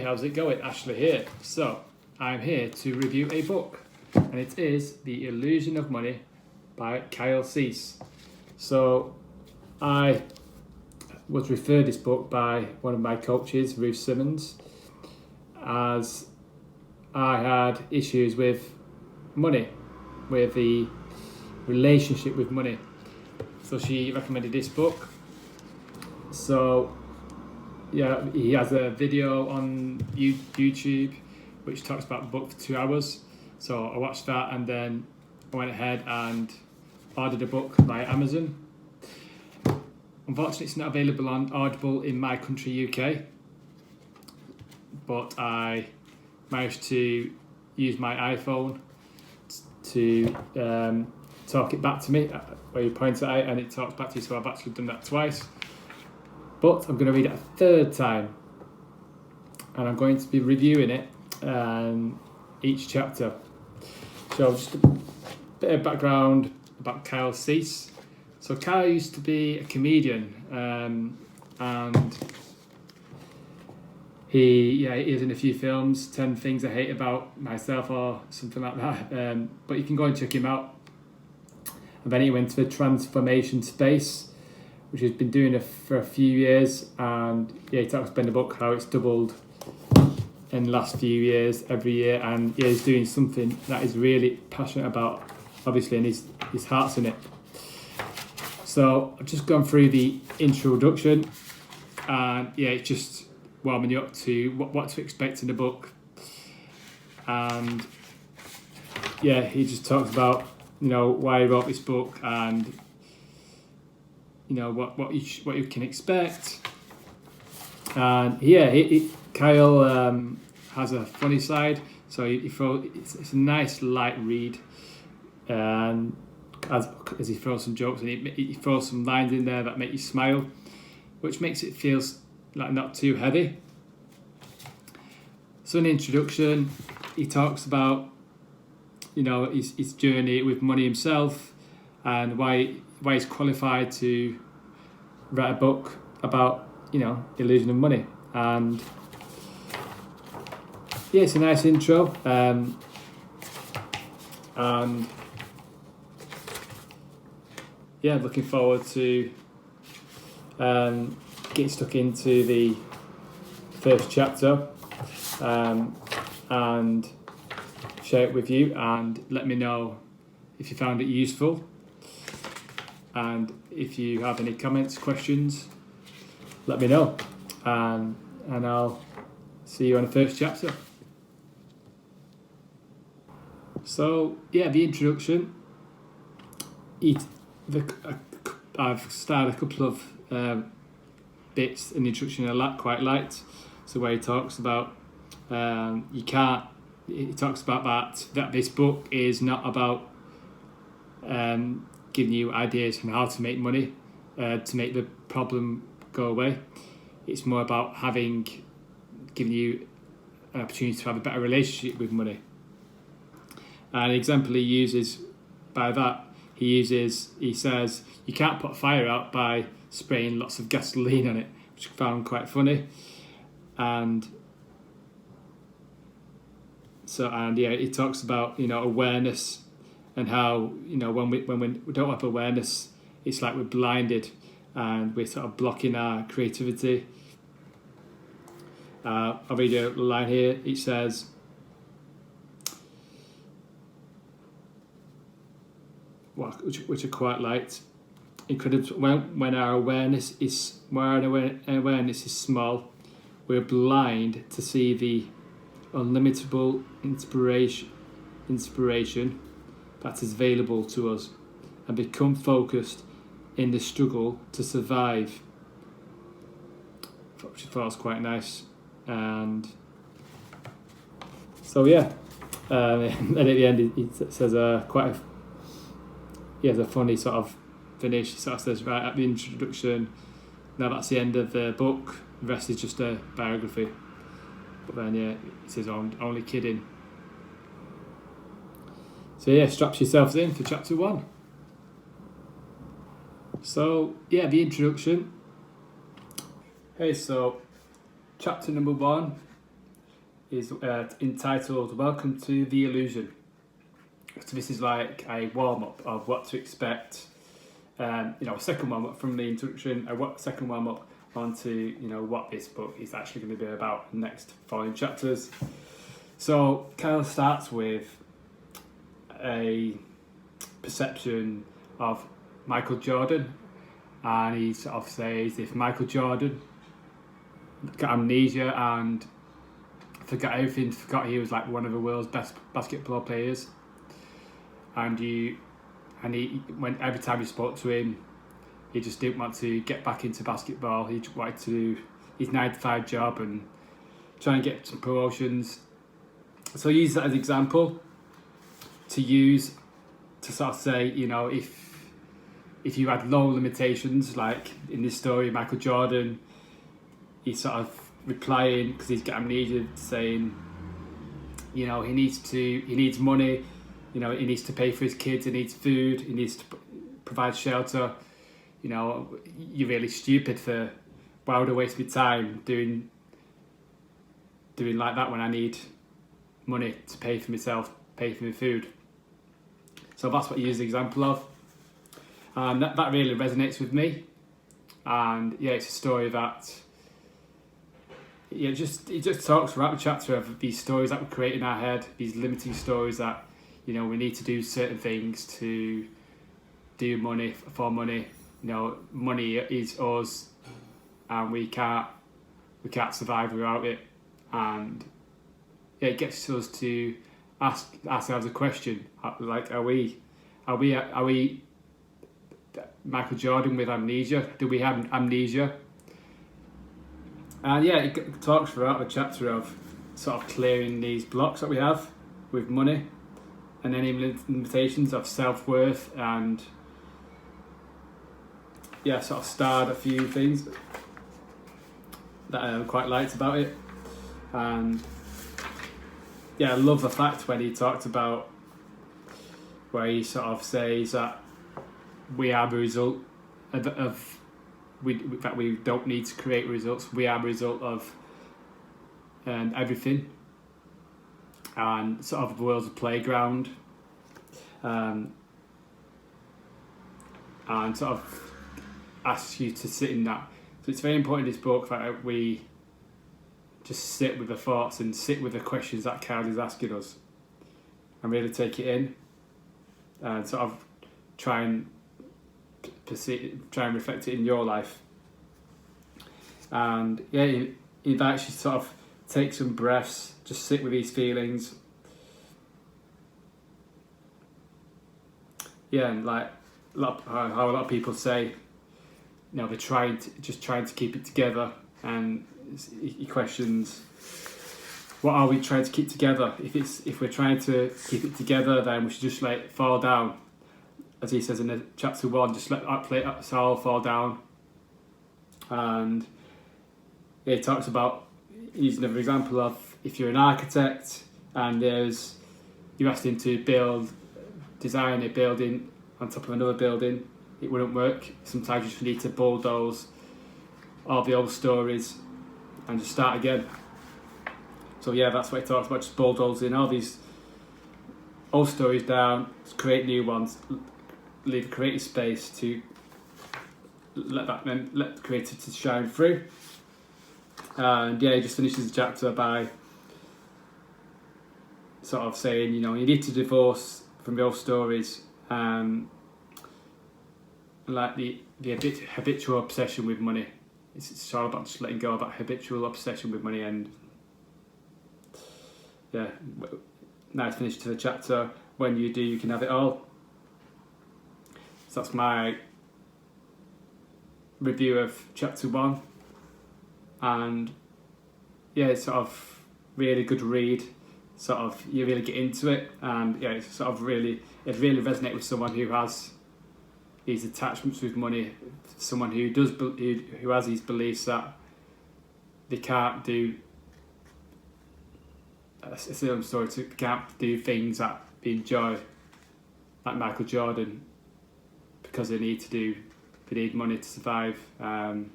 how's it going? Ashley here. So, I'm here to review a book, and it is The Illusion of Money by Kyle Cease. So, I was referred this book by one of my coaches, Ruth Simmons, as I had issues with money, with the relationship with money. So she recommended this book. So yeah, he has a video on YouTube which talks about the book for 2 hours. So I watched that, and then I went ahead and ordered a book via Amazon. Unfortunately, it's not available on Audible in my country, UK, but I managed to use my iPhone to talk it back to me, where you point at it and it talks back to you, so I've actually done that twice. But I'm going to read it a third time, and I'm going to be reviewing it, each chapter. So just a bit of background about Kyle Cease. So Kyle used to be a comedian, and he is in a few films, 10 Things I Hate About Myself or something like that. But you can go and check him out. And then he went to the transformation space, which he's been doing it for a few years. And he talks about in the book how it's doubled in the last few years, every year. And he's doing something that he's really passionate about, obviously, and his heart's in it. So I've just gone through the introduction, and it's just warming you up to what to expect in the book. And he just talks about why he wrote this book, and what you can expect. And Kyle has a funny side, so it's a nice light read, and as he throws some jokes, and he throws some lines in there that make you smile, which makes it feel like not too heavy. So in the introduction, he talks about his journey with money himself, and why he's qualified to write a book about the illusion of money. And it's a nice intro, and looking forward to getting stuck into the first chapter, and share it with you, and let me know if you found it useful, and if you have any comments, questions, let me know, and I'll see you on the first chapter. So the introduction, I've started a couple of bits in the introduction I quite liked. So where he talks about he talks about that this book is not about giving you ideas on how to make money to make the problem go away. It's more about giving you an opportunity to have a better relationship with money. And an example he uses by that, he says you can't put a fire out by spraying lots of gasoline on it, which I found quite funny. And he talks about awareness, and how when we don't have awareness, it's like we're blinded and we're sort of blocking our creativity. I'll read a line here. It says, which I quite liked. When our awareness is small, we're blind to see the unlimitable inspiration that is available to us, and become focused in the struggle to survive. Which I thought was quite nice. And so and at the end he says he has a funny sort of finish. He sort of says, right at the introduction, now that's the end of the book, the rest is just a biography. But then he says, only kidding. So strap yourselves in for chapter 1. So the introduction. So chapter number 1 is entitled "Welcome to the Illusion." So this is like a warm up of what to expect. A second warm up from the introduction, second warm up onto what this book is actually going to be about in the next following chapters. So Kyle starts with a perception of Michael Jordan, and he sort of says if Michael Jordan got amnesia and forgot everything, forgot he was like one of the world's best basketball players, and when every time you spoke to him, he just didn't want to get back into basketball. He wanted to do his 9-to-5 job and try and get some promotions. So I use that as an example to sort of say, if you had low limitations, like in this story, Michael Jordan, he's sort of replying because he's got amnesia, saying, he needs money, he needs to pay for his kids, he needs food, he needs to provide shelter. You're really stupid for why would I waste my time doing like that when I need money to pay for myself, pay for my food. So that's what I use as an example of. And that really resonates with me. And it's a story that it just talks throughout the chapter of these stories that we create in our head, these limiting stories that we need to do certain things to do money for money. Money is us, and we can't survive without it. And it gets us to ask ourselves a question like, are we Michael Jordan with amnesia? Do we have amnesia? And it talks throughout the chapter of sort of clearing these blocks that we have with money, and any limitations of self-worth, and sort of starred a few things that I quite liked about it. And I love the fact when he talked about where he sort of says that we are the result that we don't need to create results. We are the result of everything, and sort of the world's a playground, and sort of asks you to sit in that. So it's very important in this book that we just sit with the thoughts and sit with the questions that Kyle is asking us, and really take it in, and sort of try and reflect it in your life. And he invites you to sort of take some breaths, just sit with these feelings. And like how a lot of people say, they're trying to keep it together, and he questions, what are we trying to keep together? If we're trying to keep it together, then we should just let it fall down. As he says in chapter 1, just let us all fall down. And he talks about, he's another example of, if you're an architect and you asked him to design a building on top of another building, it wouldn't work. Sometimes you just need to bulldoze all the old stories and just start again. So that's what he talks about, just bulldozing all these old stories down, create new ones, leave a creative space to let the creativity shine through. And he just finishes the chapter by sort of saying, you need to divorce from the old stories, like the habitual obsession with money. It's all about just letting go of that habitual obsession with money. And now it's finished to the chapter, when you do, you can have it all. So that's my review of chapter 1. And it's sort of really good read. Sort of you really get into it, and it's sort of it really resonates with someone who has these attachments with money, someone who has these beliefs that they can't do. Can't do things that they enjoy, like Michael Jordan, because they need money to survive. And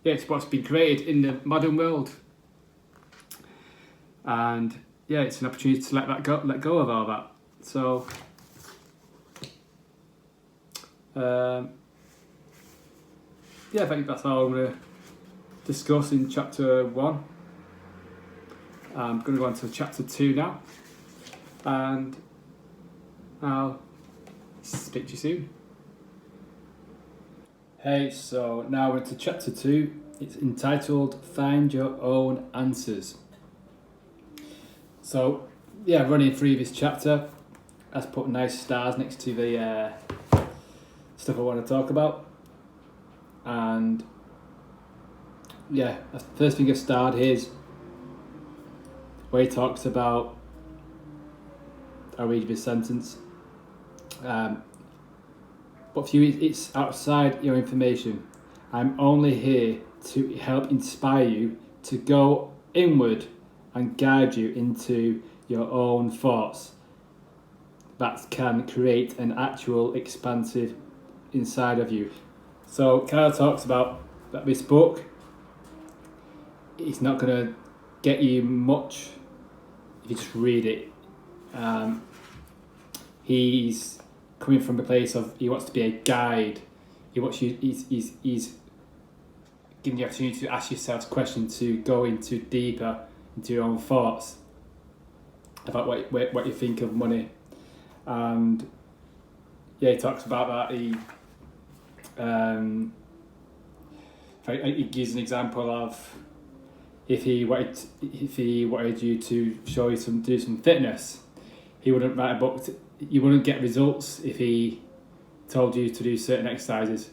it's what's been created in the modern world. And yeah, it's an opportunity to let go of all that. So yeah, I think that's all I'm going to discuss in chapter 1. I'm going to go on to chapter 2 now, and I'll speak to you soon. Hey, so now we're into chapter 2. It's entitled Find Your Own Answers. So yeah, running through this chapter, let's put nice stars next to the stuff I want to talk about. And yeah, the first thing I've started here is where he talks about, I'll read you this sentence. But for you, it's outside your information. I'm only here to help inspire you to go inward and guide you into your own thoughts that can create an actual expansive inside of you. So Kyle talks about that this book, it's not going to get you much if you just read it. He's coming from a place of, he wants to be a guide. He wants you. He's giving you the opportunity to ask yourself questions, to go into deeper into your own thoughts about what you think of money. And yeah, he talks about that. He gives an example of if he wanted you to show you do some fitness, he wouldn't write a book. You wouldn't get results if he told you to do certain exercises.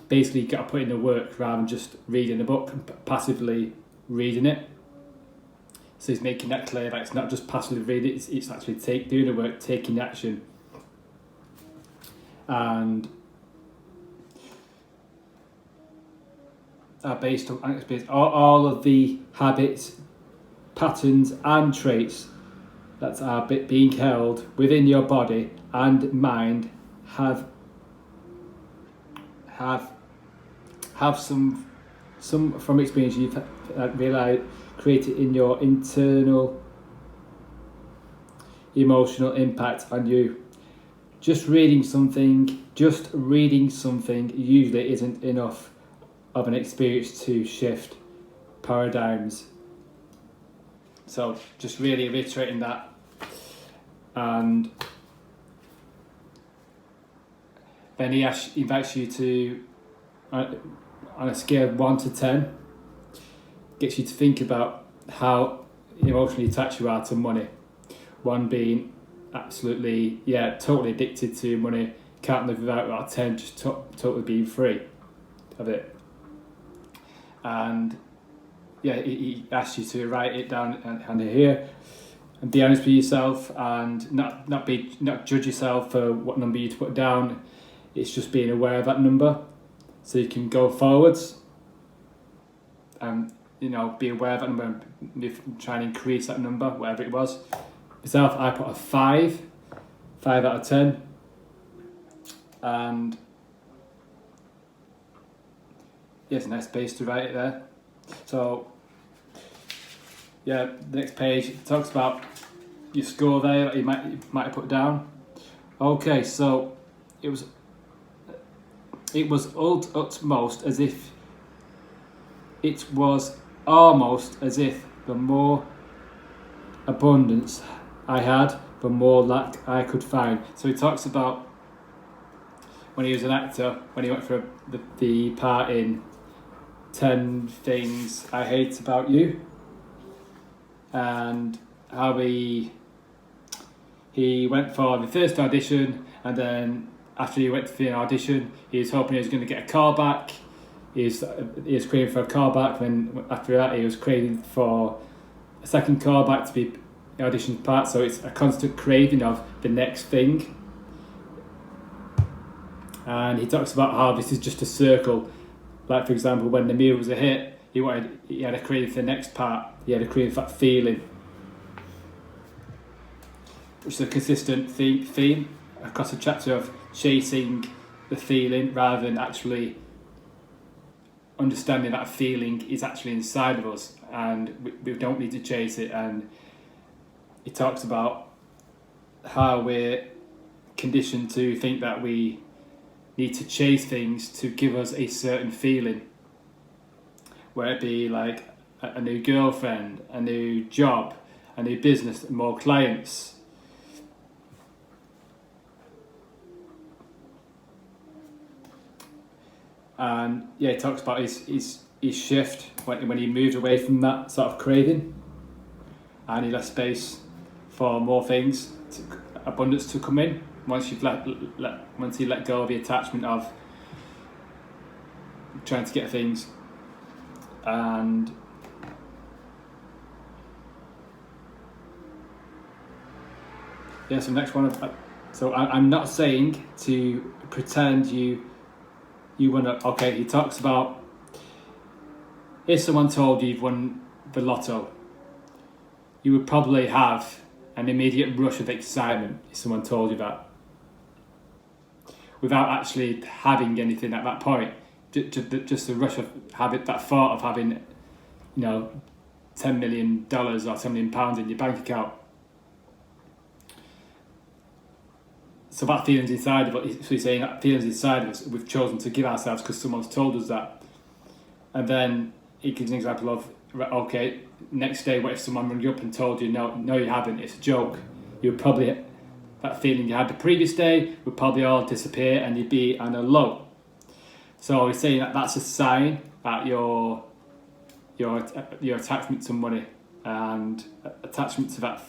Basically, you got to put in the work rather than just reading the book and passively reading it. So he's making that clear that it's not just passively reading it; it's actually doing the work, taking action. And are based on experience. All of the habits, patterns, and traits that are being held within your body and mind have some from experience you've realized created in your internal emotional impact on you. Just reading something usually isn't enough of an experience to shift paradigms. So just really reiterating that. And then he invites you to, on a scale of 1 to 10, gets you to think about how emotionally attached you are to money. 1 being absolutely, totally addicted to money, can't live without it, or 10 just totally being free of it. And yeah, he asks you to write it down and here, and be honest with yourself, and not judge yourself for what number you put down. It's just being aware of that number, so you can go forwards, and be aware of that number and try and increase that number, whatever it was. Myself, I put a 5 out of 10, and it's a nice space to write it there. So yeah, the next page talks about your score there that you might have put down. Okay, so it was utmost as if it was almost as if the more abundance I had, the more lack I could find. So he talks about when he was an actor, when he went for the part in 10 Things I Hate About You, and how he went for the first audition, and then after he went for the audition, he was hoping he was going to get a call back. He was craving for a call back, and after that he was craving for a second call back to be the audition part. So it's a constant craving of the next thing. And he talks about how this is just a circle. Like, for example, when the meal was a hit, he had a craving for the next part. He had a craving for that feeling, which is a consistent theme across the chapter of chasing the feeling rather than actually understanding that feeling is actually inside of us, and we don't need to chase it. And he talks about how we're conditioned to think that we need to chase things to give us a certain feeling, whether it be like a new girlfriend, a new job, a new business, more clients. And yeah, he talks about his shift when he moved away from that sort of craving, and he left space for more things, abundance to come in. Once you've once you let go of the attachment of trying to get things. And yeah, so next one. So I'm not saying to pretend you want to. Okay, he talks about if someone told you you've won the lotto, you would probably have an immediate rush of excitement if someone told you that, without actually having anything at that point. Just the rush of having that thought of having, $10 million or £10 million in your bank account. So that feeling's inside of us. So he's saying that feeling's inside of us. We've chosen to give ourselves because someone's told us that. And then he gives an example of, okay, next day, what if someone rang you up and told you, no, you haven't, it's a joke. You would probably, that feeling you had the previous day would probably all disappear and you'd be on a low. So he's saying that that's a sign that your attachment to money and attachment to that,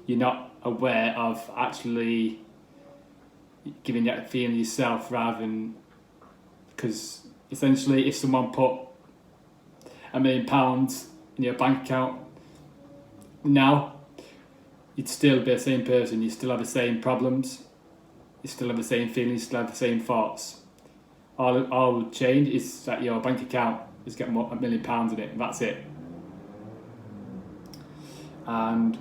you're not aware of actually giving that feeling yourself, rather than, because essentially if someone put £1 million in your bank account now, you'd still be the same person, you still have the same problems, you still have the same feelings, you still have the same thoughts. All will change is that your bank account is getting £1 million in it, and that's it. And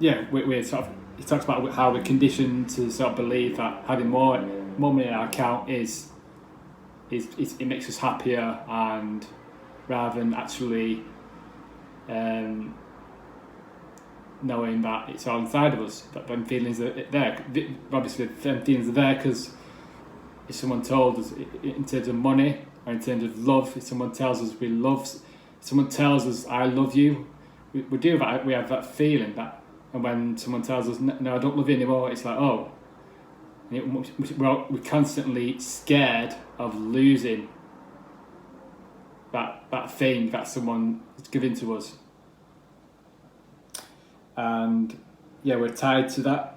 yeah, we're sort of, he talks about how we're conditioned to sort of believe that having more money in our account is it makes us happier, and rather than actually knowing that it's all inside of us, that them feelings are there. Obviously, them feelings are there because if someone told us, in terms of money or in terms of love, if someone tells us we love, if someone tells us I love you, we do that. We have that feeling that, and when someone tells us no, I don't love you anymore, it's like, oh, we're constantly scared of losing that thing that someone is giving to us. And yeah, we're tied to that.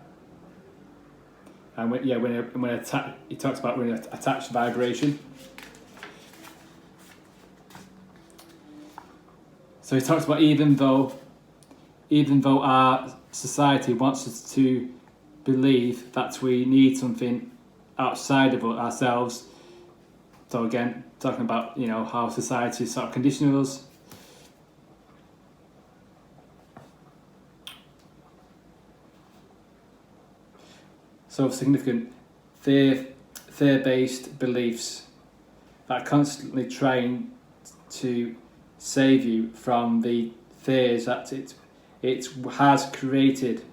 And when he talks about when attached to vibration. So he talks about even though our society wants us to believe that we need something outside of ourselves. So again, talking about how society is sort of conditioning us. So significant fear-based beliefs that are constantly trying to save you from the fears that it has created.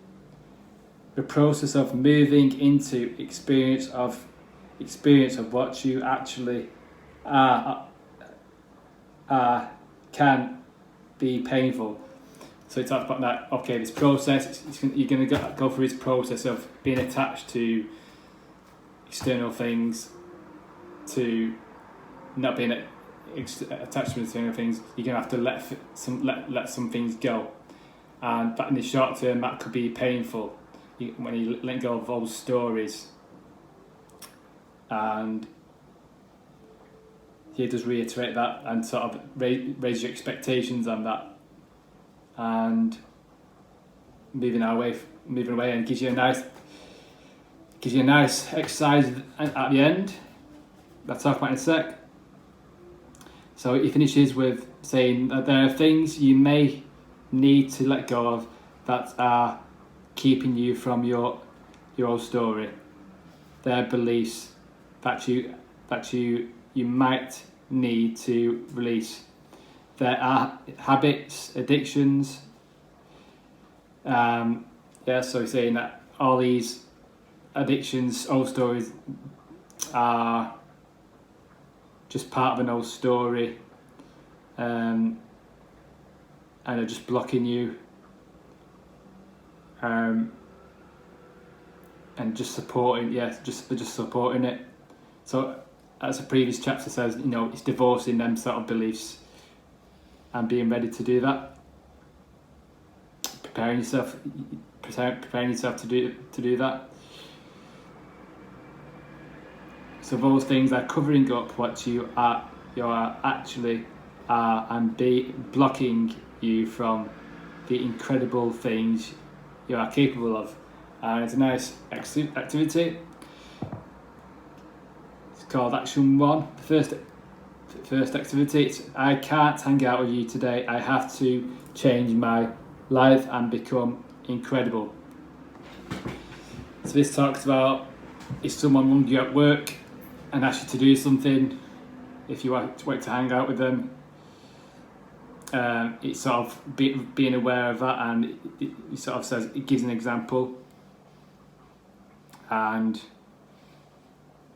The process of moving into experience of what you actually are can be painful. So he talks about that. Okay, this process, you're going to go through this process of being attached to external things, to not being attached to external things. You're going to have to let some things go, and that in the short term that could be painful when you let go of those stories. And he does reiterate that and sort of raise your expectations on that. And moving away and gives you a nice exercise at the end. I'll talk about in a sec. So he finishes with saying that there are things you may need to let go of that are keeping you from your old story. There are beliefs that you might need to release. There are habits, addictions. So he's saying that all these addictions, old stories, are just part of an old story, and are just blocking you, and just supporting, just supporting it. So, as the previous chapter says, it's divorcing them sort of beliefs and being ready to do that. Preparing yourself to do that. So those things are covering up what you are actually are, and blocking you from the incredible things you are capable of. And it's a nice activity. It's called Action 1. The first activity. It's, I can't hang out with you today. I have to change my life and become incredible. So this talks about if someone rung you at work and asked you to do something, if you want to hang out with them, it's sort of being aware of that, and it sort of says, it gives an example, and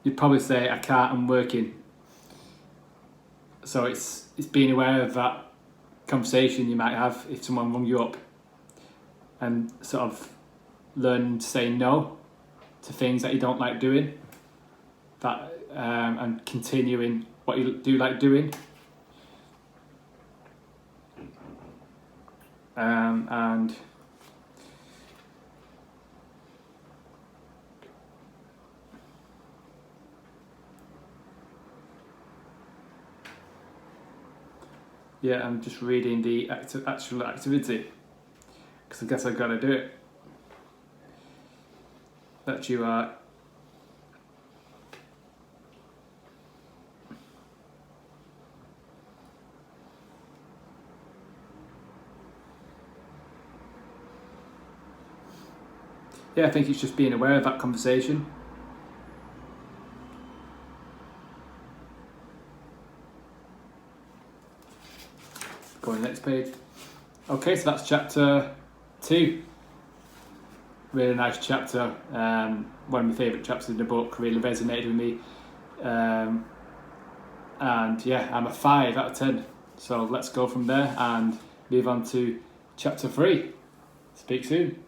you'd probably say, I can't, I'm working. So it's being aware of that conversation you might have if someone rung you up, and sort of learn to say no to things that you don't like doing, and continuing what you do like doing. And I'm just reading the actual activity, because I guess I've got to do it. That you are I think it's just being aware of that conversation. Go on the next page. Okay, so that's chapter 2. Really nice chapter. One of my favourite chapters in the book, really resonated with me. And I'm a 5 out of 10. So let's go from there and move on to chapter 3. Speak soon.